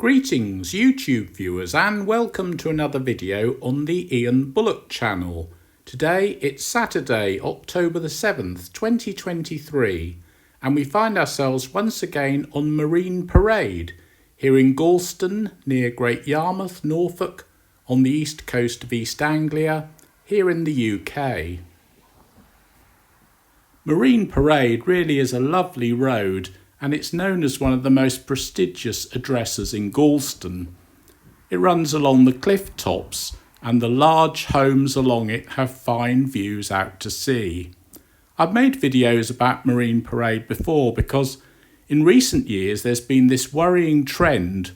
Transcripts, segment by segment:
Greetings YouTube viewers and welcome to another video on the Ian Bullock channel. Today it's Saturday, October the 7th, 2023 and we find ourselves once again on Marine Parade here in Gorleston near Great Yarmouth, Norfolk on the east coast of East Anglia here in the UK. Marine Parade really is a lovely road and it's known as one of the most prestigious addresses in Gorleston. It runs along the cliff tops and the large homes along it have fine views out to sea. I've made videos about Marine Parade before because in recent years there's been this worrying trend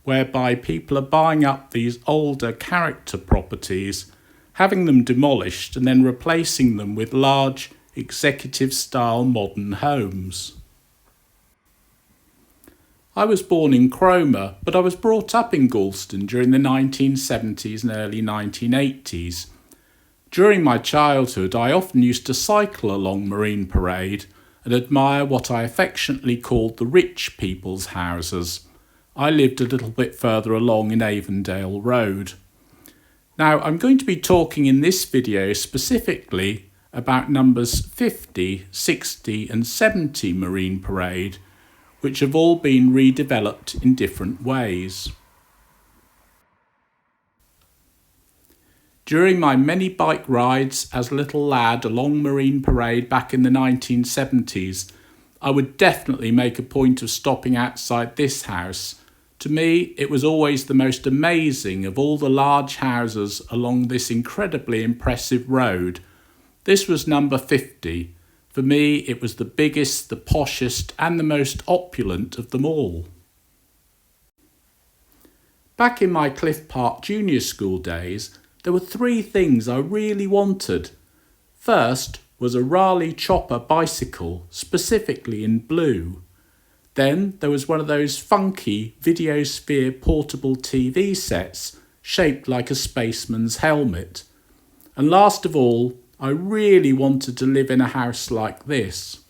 whereby people are buying up these older character properties, having them demolished and then replacing them with large executive style modern homes. I was born in Cromer, but I was brought up in Gorleston during the 1970s and early 1980s. During my childhood, I often used to cycle along Marine Parade and admire what I affectionately called the rich people's houses. I lived a little bit further along in Avondale Road. Now, I'm going to be talking in this video specifically about numbers 50, 60 and 70 Marine Parade, which have all been redeveloped in different ways. During my many bike rides as a little lad along Marine Parade back in the 1970s, I would definitely make a point of stopping outside this house. To me, it was always the most amazing of all the large houses along this incredibly impressive road. This was number 50. For me, it was the biggest, the poshest and the most opulent of them all. Back in my Cliff Park Junior School days, there were three things I really wanted. First was a Raleigh Chopper bicycle, specifically in blue. Then there was one of those funky Videosphere portable TV sets shaped like a spaceman's helmet. And last of all, I really wanted to live in a house like this.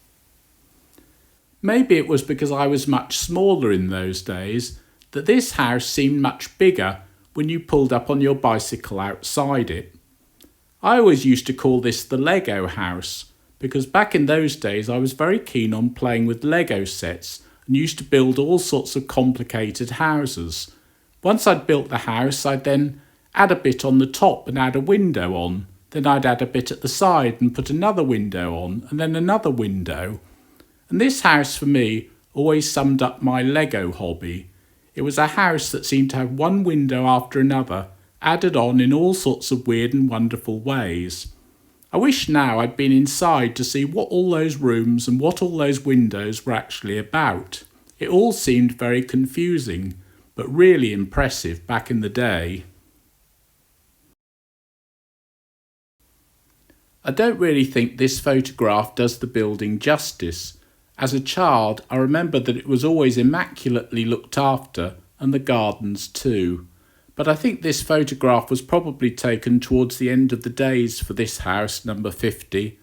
Maybe it was because I was much smaller in those days that this house seemed much bigger when you pulled up on your bicycle outside it. I always used to call this the Lego house because back in those days I was very keen on playing with Lego sets and used to build all sorts of complicated houses. Once I'd built the house, I'd then add a bit on the top and add a window on. Then I'd add a bit at the side and put another window on and then another window. And this house for me always summed up my Lego hobby. It was a house that seemed to have one window after another, added on in all sorts of weird and wonderful ways. I wish now I'd been inside to see what all those rooms and what all those windows were actually about. It all seemed very confusing, but really impressive back in the day. I don't really think this photograph does the building justice. As a child, I remember that it was always immaculately looked after, and the gardens too. But I think this photograph was probably taken towards the end of the days for this house, number 50.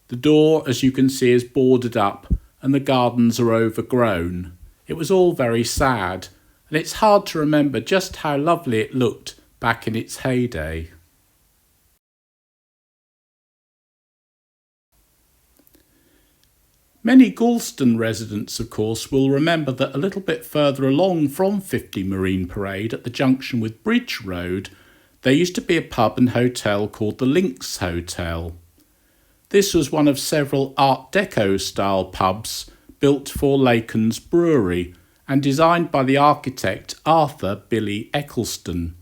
The door, as you can see, is boarded up, and the gardens are overgrown. It was all very sad, and it's hard to remember just how lovely it looked back in its heyday. Many Gorleston residents, of course, will remember that a little bit further along from 50 Marine Parade at the junction with Bridge Road, there used to be a pub and hotel called the Lynx Hotel. This was one of several Art Deco style pubs built for Lacon's Brewery and designed by the architect Arthur Billy Eccleston.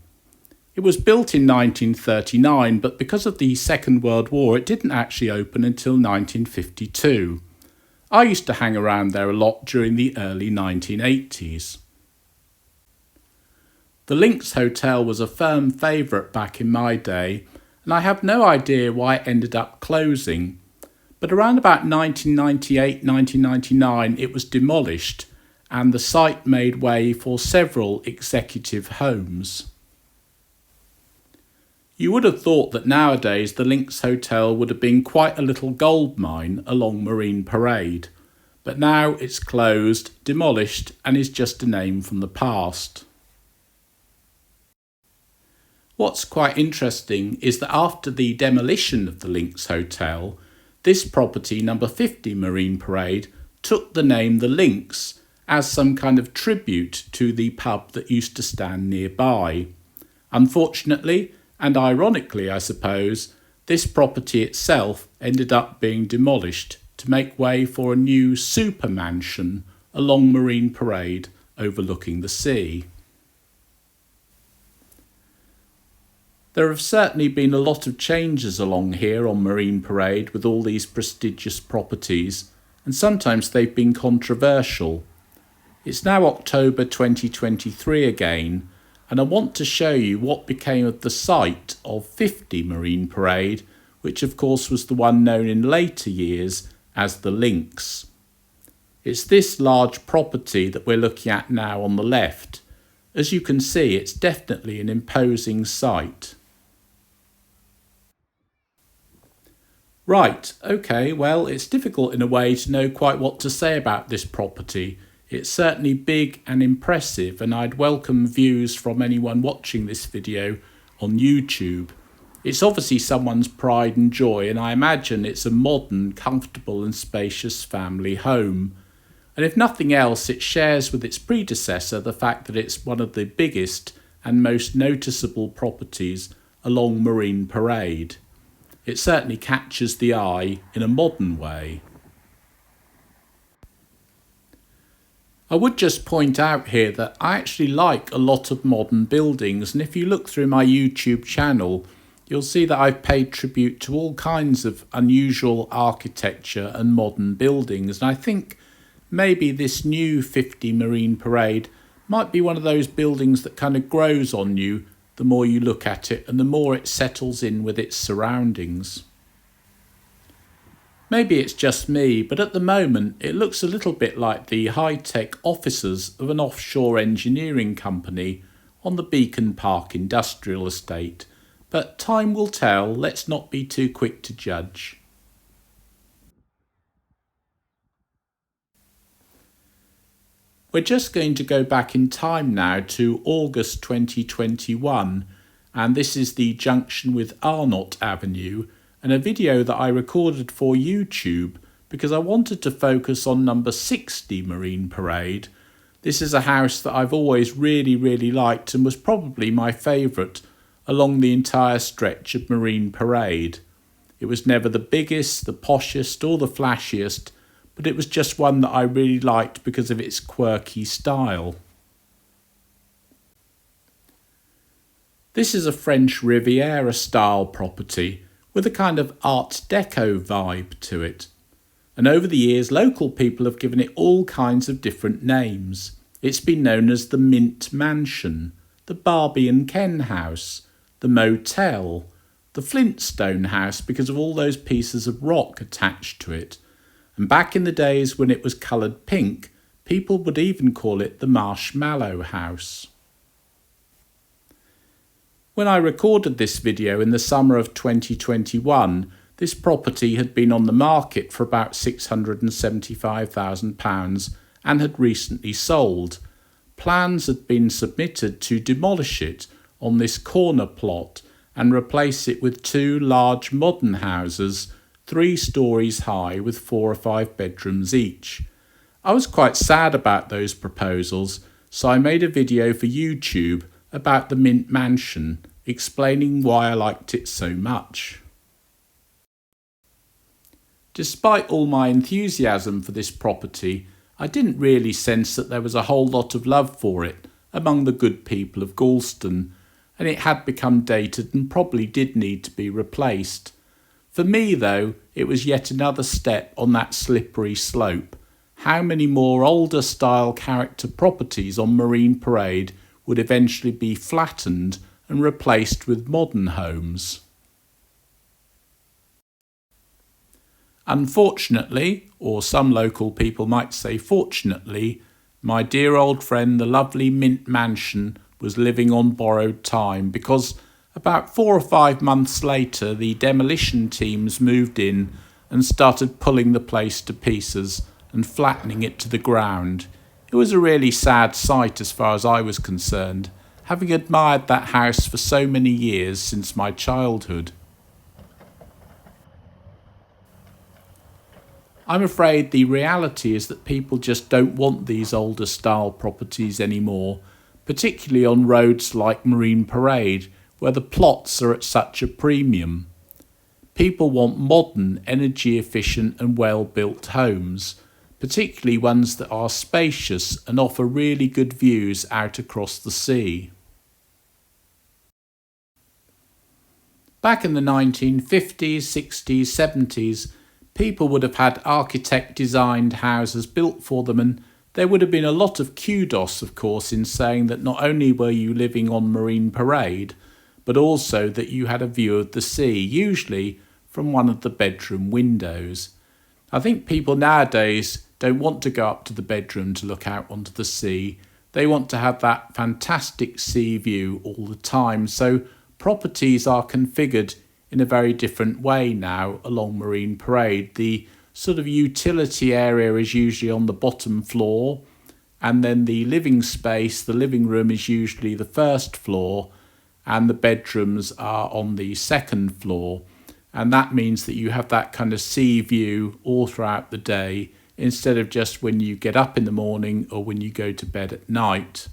It was built in 1939, but because of the Second World War it didn't actually open until 1952. I used to hang around there a lot during the early 1980s. The Lynx Hotel was a firm favourite back in my day, and I have no idea why it ended up closing. But around about 1998-1999 it was demolished, and the site made way for several executive homes. You would have thought that nowadays the Lynx Hotel would have been quite a little gold mine along Marine Parade, but now it's closed, demolished and is just a name from the past. What's quite interesting is that after the demolition of the Lynx Hotel, this property, number 50 Marine Parade, took the name the Lynx as some kind of tribute to the pub that used to stand nearby. Unfortunately, and ironically I suppose, this property itself ended up being demolished to make way for a new super mansion along Marine Parade overlooking the sea. There have certainly been a lot of changes along here on Marine Parade with all these prestigious properties, and sometimes they've been controversial. It's now October 2023 again, and I want to show you what became of the site of 50 Marine Parade, which of course was the one known in later years as the Lynx. It's this large property that we're looking at now on the left. As you can see, it's definitely an imposing site. Right, okay, well, it's difficult in a way to know quite what to say about this property. It's certainly big and impressive, and I'd welcome views from anyone watching this video on YouTube. It's obviously someone's pride and joy, and I imagine it's a modern, comfortable and spacious family home. And if nothing else, it shares with its predecessor the fact that it's one of the biggest and most noticeable properties along Marine Parade. It certainly catches the eye in a modern way. I would just point out here that I actually like a lot of modern buildings, and if you look through my YouTube channel, you'll see that I've paid tribute to all kinds of unusual architecture and modern buildings, and I think maybe this new 50 Marine Parade might be one of those buildings that kind of grows on you the more you look at it and the more it settles in with its surroundings. Maybe it's just me, but at the moment it looks a little bit like the high-tech offices of an offshore engineering company on the Beacon Park industrial estate. But time will tell, let's not be too quick to judge. We're just going to go back in time now to August 2021, and this is the junction with Arnott Avenue, and a video that I recorded for YouTube because I wanted to focus on number 60 Marine Parade. This is a house that I've always really liked and was probably my favourite along the entire stretch of Marine Parade. It was never the biggest, the poshest or the flashiest, but it was just one that I really liked because of its quirky style. This is a French Riviera style property with a kind of Art Deco vibe to it. And over the years, local people have given it all kinds of different names. It's been known as the Mint Mansion, the Barbie and Ken House, the Motel, the Flintstone House because of all those pieces of rock attached to it. And back in the days when it was coloured pink, people would even call it the Marshmallow House. When I recorded this video in the summer of 2021, this property had been on the market for about £675,000 and had recently sold. Plans had been submitted to demolish it on this corner plot and replace it with two large modern houses, 3 stories high with 4 or 5 bedrooms each. I was quite sad about those proposals, so I made a video for YouTube about the Mint Mansion, explaining why I liked it so much. Despite all my enthusiasm for this property, I didn't really sense that there was a whole lot of love for it among the good people of Gorleston, and it had become dated and probably did need to be replaced. For me, though, it was yet another step on that slippery slope. How many more older style character properties on Marine Parade would eventually be flattened and replaced with modern homes? Unfortunately, or some local people might say fortunately, my dear old friend the lovely Mint Mansion was living on borrowed time because about 4 or 5 months later the demolition teams moved in and started pulling the place to pieces and flattening it to the ground. It was a really sad sight as far as I was concerned. having admired that house for so many years since my childhood. I'm afraid the reality is that people just don't want these older style properties anymore, particularly on roads like Marine Parade, where the plots are at such a premium. People want modern, energy efficient and well-built homes, particularly ones that are spacious and offer really good views out across the sea. Back in the 1950s, 60s, 70s, people would have had architect-designed houses built for them, and there would have been a lot of kudos, of course, in saying that not only were you living on Marine Parade, but also that you had a view of the sea, usually from one of the bedroom windows. I think people nowadays don't want to go up to the bedroom to look out onto the sea. They want to have that fantastic sea view all the time. So properties are configured in a very different way now along Marine Parade. The sort of utility area is usually on the bottom floor, and then the living space, the living room, is usually the first floor, and the bedrooms are on the second floor. And that means that you have that kind of sea view all throughout the day, instead of just when you get up in the morning or when you go to bed at night.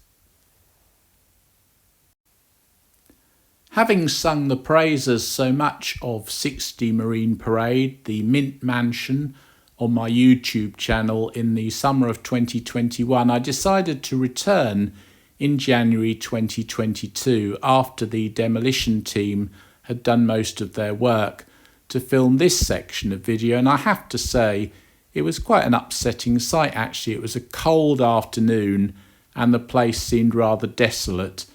Having sung the praises so much of 60 Marine Parade, the Mint Mansion, on my YouTube channel in the summer of 2021, I decided to return in January 2022, after the Demolition team had done most of their work, to film this section of video. And I have to say, it was quite an upsetting sight actually. It was a cold afternoon and the place seemed rather desolate.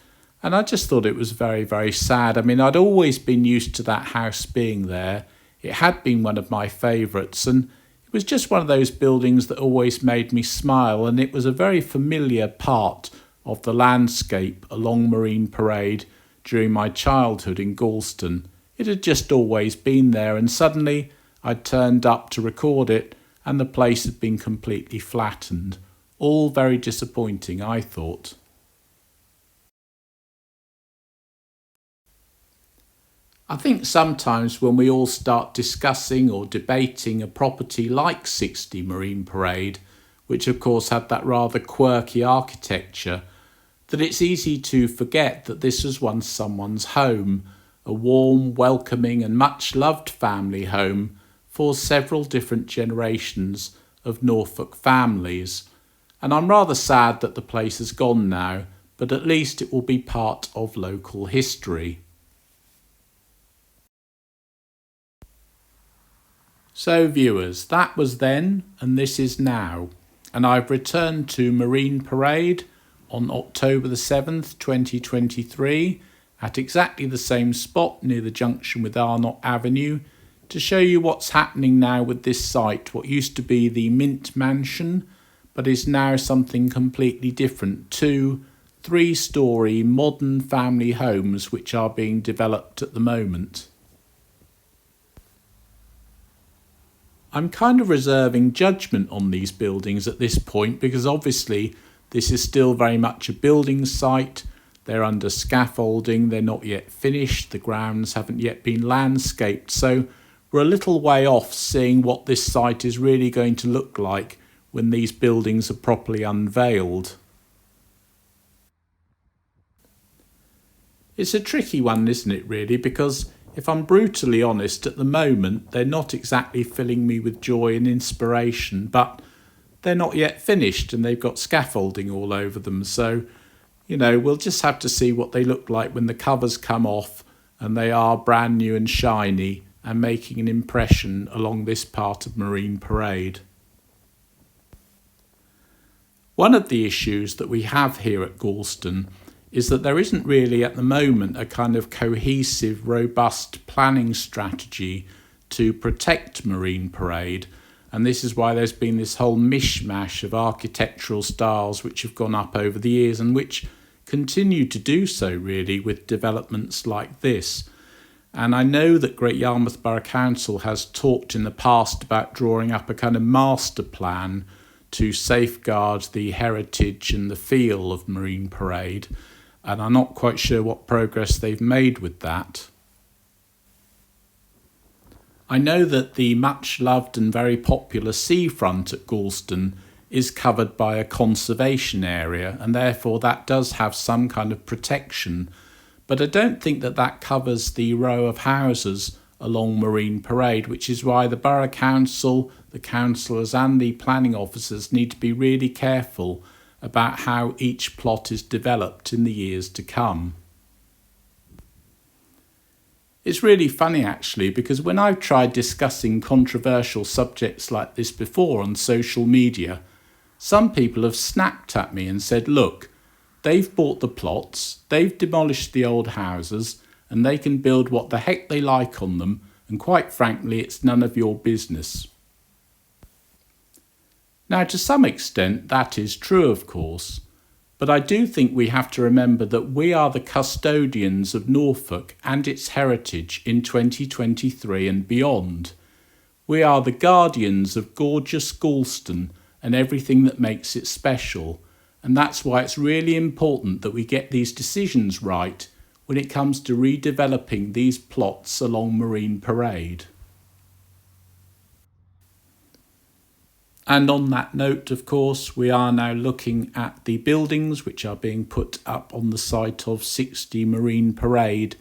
And I just thought it was very, very sad. I mean, I'd always been used to that house being there. It had been one of my favourites, and it was just one of those buildings that always made me smile, and it was a very familiar part of the landscape along Marine Parade during my childhood in Gorleston. It had just always been there, and suddenly I turned up to record it and the place had been completely flattened. All very disappointing, I thought. I think sometimes when we all start discussing or debating a property like 60 Marine Parade, which of course had that rather quirky architecture, that it's easy to forget that this was once someone's home, a warm, welcoming and much loved family home for several different generations of Norfolk families. And I'm rather sad that the place has gone now, but at least it will be part of local history. So viewers, that was then and this is now, and I've returned to Marine Parade on October the 7th, 2023 at exactly the same spot near the junction with Arnott Avenue to show you what's happening now with this site, what used to be the Mint Mansion but is now something completely different. 2 3-storey modern family homes which are being developed at the moment. I'm kind of reserving judgment on these buildings at this point because obviously this is still very much a building site. They're under scaffolding, they're not yet finished, the grounds haven't yet been landscaped, so we're a little way off seeing what this site is really going to look like when these buildings are properly unveiled. It's a tricky one, isn't it, really, because if I'm brutally honest, at the moment they're not exactly filling me with joy and inspiration, but they're not yet finished and they've got scaffolding all over them. So, we'll just have to see what they look like when the covers come off and they are brand new and shiny and making an impression along this part of Marine Parade. One of the issues that we have here at Gorleston is that there isn't really at the moment a kind of cohesive, robust planning strategy to protect Marine Parade, and this is why there's been this whole mishmash of architectural styles which have gone up over the years and which continue to do so really with developments like this. And I know that Great Yarmouth Borough Council has talked in the past about drawing up a kind of master plan to safeguard the heritage and the feel of Marine Parade. and I'm not quite sure what progress they've made with that. I know that the much loved and very popular seafront at Gorleston is covered by a conservation area, and therefore that does have some kind of protection, but I don't think that that covers the row of houses along Marine Parade, which is why the Borough Council, the councillors and the planning officers need to be really careful about how each plot is developed in the years to come. It's really funny actually, because when I've tried discussing controversial subjects like this before on social media, some people have snapped at me and said, look, they've bought the plots, they've demolished the old houses, and they can build what the heck they like on them, and quite frankly, it's none of your business. Now, to some extent, that is true, of course, but I do think we have to remember that we are the custodians of Norfolk and its heritage in 2023 and beyond. We are the guardians of gorgeous Gorleston and everything that makes it special, and that's why it's really important that we get these decisions right when it comes to redeveloping these plots along Marine Parade. And on that note, of course, we are now looking at the buildings which are being put up on the site of 60 Marine Parade.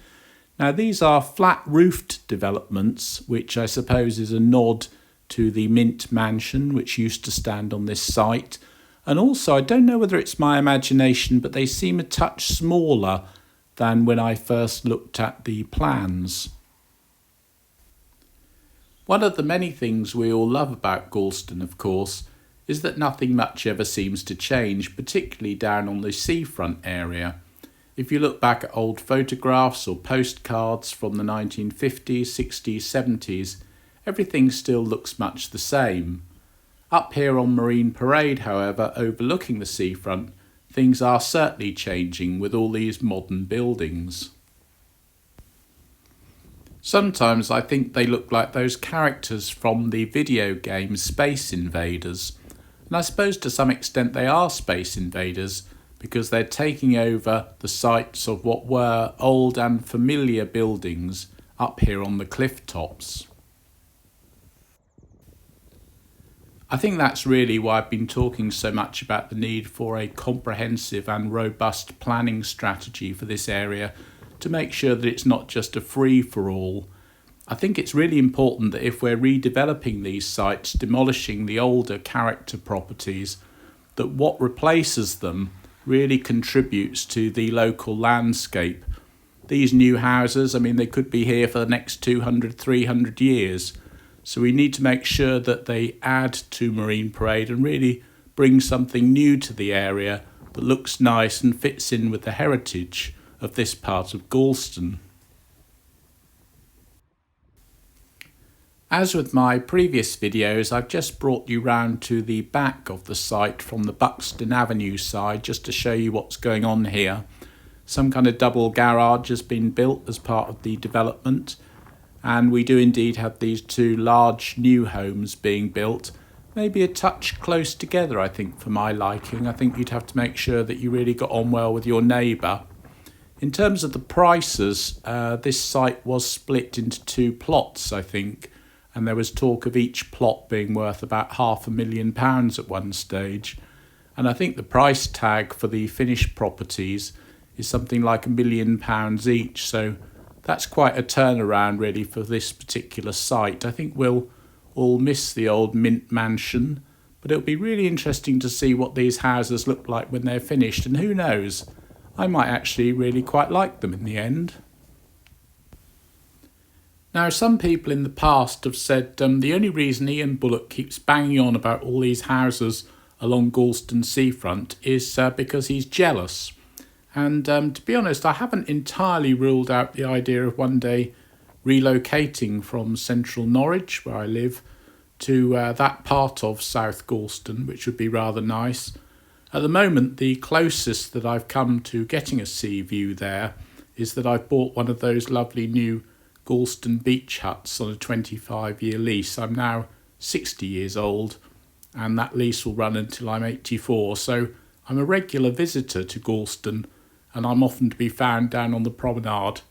Now, these are flat-roofed developments, which I suppose is a nod to the Mint Mansion, which used to stand on this site. And also, I don't know whether it's my imagination, but they seem a touch smaller than when I first looked at the plans. One of the many things we all love about Gorleston, of course, is that nothing much ever seems to change, particularly down on the seafront area. If you look back at old photographs or postcards from the 1950s, 60s, 70s, everything still looks much the same. Up here on Marine Parade, however, overlooking the seafront, things are certainly changing with all these modern buildings. Sometimes I think they look like those characters from the video game Space Invaders, and I suppose to some extent they are Space Invaders because they're taking over the sites of what were old and familiar buildings up here on the cliff tops. I think that's really why I've been talking so much about the need for a comprehensive and robust planning strategy for this area to make sure that it's not just a free-for-all. I think it's really important that if we're redeveloping these sites, demolishing the older character properties, that what replaces them really contributes to the local landscape. These new houses, I mean, they could be here for the next 200, 300 years. So we need to make sure that they add to Marine Parade and really bring something new to the area that looks nice and fits in with the heritage of this part of Gorleston. As with my previous videos, I've just brought you round to the back of the site from the Buxton Avenue side just to show you what's going on here. Some kind of double garage has been built as part of the development, and we do indeed have these two large new homes being built, maybe a touch close together I think for my liking. I think you'd have to make sure that you really got on well with your neighbour. In terms of the prices, this site was split into two plots I think, and there was talk of each plot being worth about £500,000 at one stage, and I think the price tag for the finished properties is something like £1 million each, so that's quite a turnaround really for this particular site. I think we'll all miss the old Mint Mansion, but it'll be really interesting to see what these houses look like when they're finished, and who knows, I might actually really quite like them in the end. Now, some people in the past have said the only reason Ian Bullock keeps banging on about all these houses along Gorleston seafront is because he's jealous. And to be honest, I haven't entirely ruled out the idea of one day relocating from central Norwich, where I live, to that part of South Gorleston, which would be rather nice. At the moment, the closest that I've come to getting a sea view there is that I've bought one of those lovely new Gorleston beach huts on a 25-year lease. I'm now 60 years old, and that lease will run until I'm 84, so I'm a regular visitor to Gorleston, and I'm often to be found down on the promenade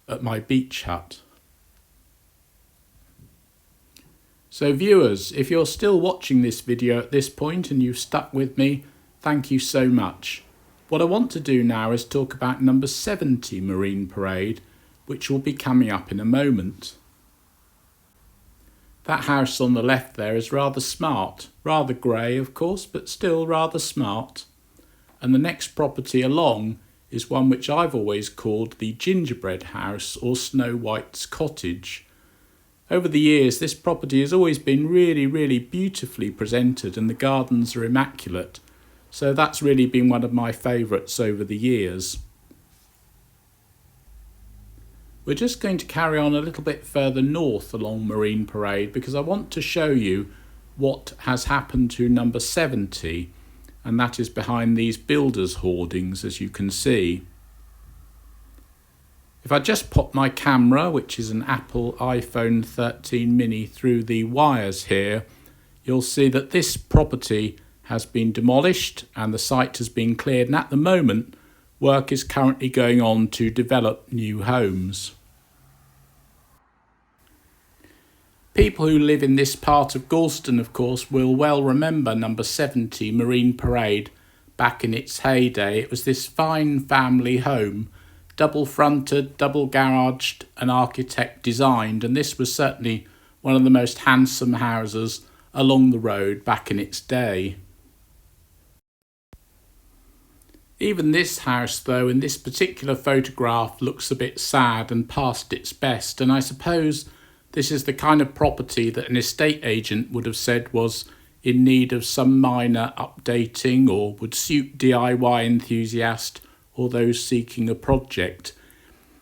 at my beach hut. So viewers, if you're still watching this video at this point and you've stuck with me, thank you so much. What I want to do now is talk about number 70 Marine Parade, which will be coming up in a moment. That house on the left there is rather smart, rather grey of course, but still rather smart. And the next property along is one which I've always called the Gingerbread House or Snow White's Cottage. Over the years this property has always been really beautifully presented and the gardens are immaculate, so that's really been one of my favourites over the years. We're just going to carry on a little bit further north along Marine Parade because I want to show you what has happened to number 70, and that is behind these builders' hoardings, as you can see. If I just pop my camera, which is an Apple iPhone 13 mini, through the wires here, you'll see that this property has been demolished and the site has been cleared, and at the moment work is currently going on to develop new homes. People who live in this part of Gorleston, of course, will well remember number 70 Marine Parade. Back in its heyday, it was this fine family home, double fronted, double garaged and architect designed, and this was certainly one of the most handsome houses along the road back in its day. Even this house, though, in this particular photograph looks a bit sad and past its best, and I suppose this is the kind of property that an estate agent would have said was in need of some minor updating or would suit DIY enthusiasts or those seeking a project.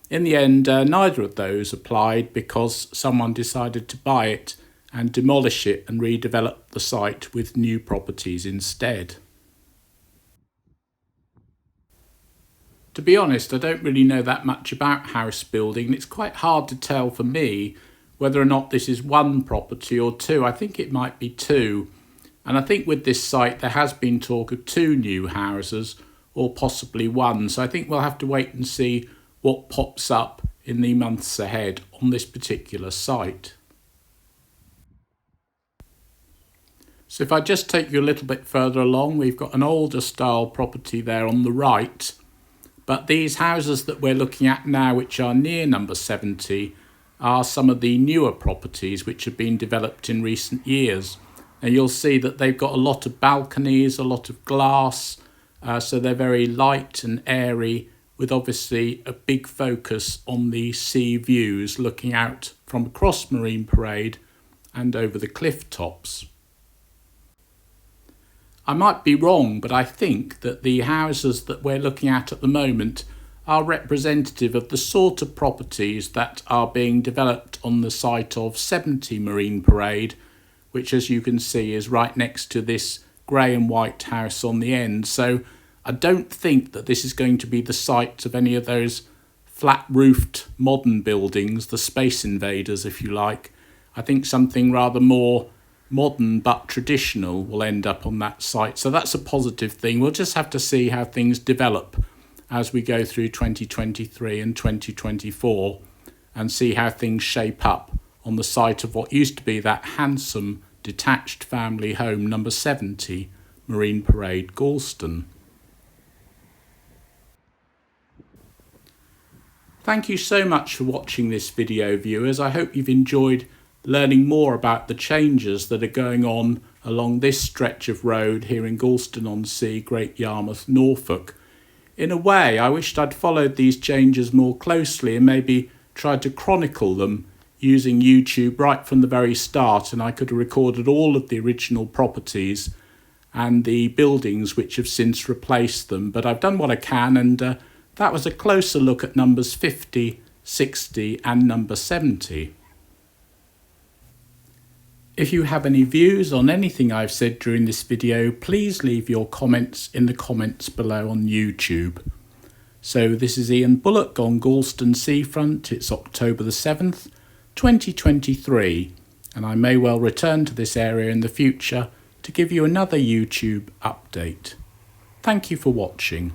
In the end, neither of those applied because someone decided to buy it and demolish it and redevelop the site with new properties instead. To be honest, I don't really know that much about house building, and it's quite hard to tell for me whether or not this is one property or two. I think it might be two. And I think with this site there has been talk of two new houses or possibly one. So I think we'll have to wait and see what pops up in the months ahead on this particular site. So if I just take you a little bit further along, we've got an older style property there on the right. But these houses that we're looking at now, which are near number 70, are some of the newer properties which have been developed in recent years. Now you'll see that they've got a lot of balconies, a lot of glass, so they're very light and airy, with obviously a big focus on the sea views looking out from across Marine Parade and over the cliff tops. I might be wrong, but I think that the houses that we're looking at the moment are representative of the sort of properties that are being developed on the site of 70 Marine Parade, which, as you can see, is right next to this grey and white house on the end. So I don't think that this is going to be the site of any of those flat-roofed modern buildings, the Space Invaders, if you like. I think something rather more modern but traditional will end up on that site. So that's a positive thing. We'll just have to see how things develop as we go through 2023 and 2024 and see how things shape up on the site of what used to be that handsome detached family home number 70 Marine Parade, Gorleston. Thank you so much for watching this video, viewers. I hope you've enjoyed learning more about the changes that are going on along this stretch of road here in Gorleston-on-Sea, Great Yarmouth, Norfolk. In a way, I wished I'd followed these changes more closely and maybe tried to chronicle them using YouTube right from the very start, and I could have recorded all of the original properties and the buildings which have since replaced them. But I've done what I can, and that was a closer look at numbers 50, 60 and number 70. If you have any views on anything I've said during this video, please leave your comments in the comments below on YouTube. So this is Ian Bullock on Gorleston Seafront. It's October the 7th, 2023, and I may well return to this area in the future to give you another YouTube update. Thank you for watching.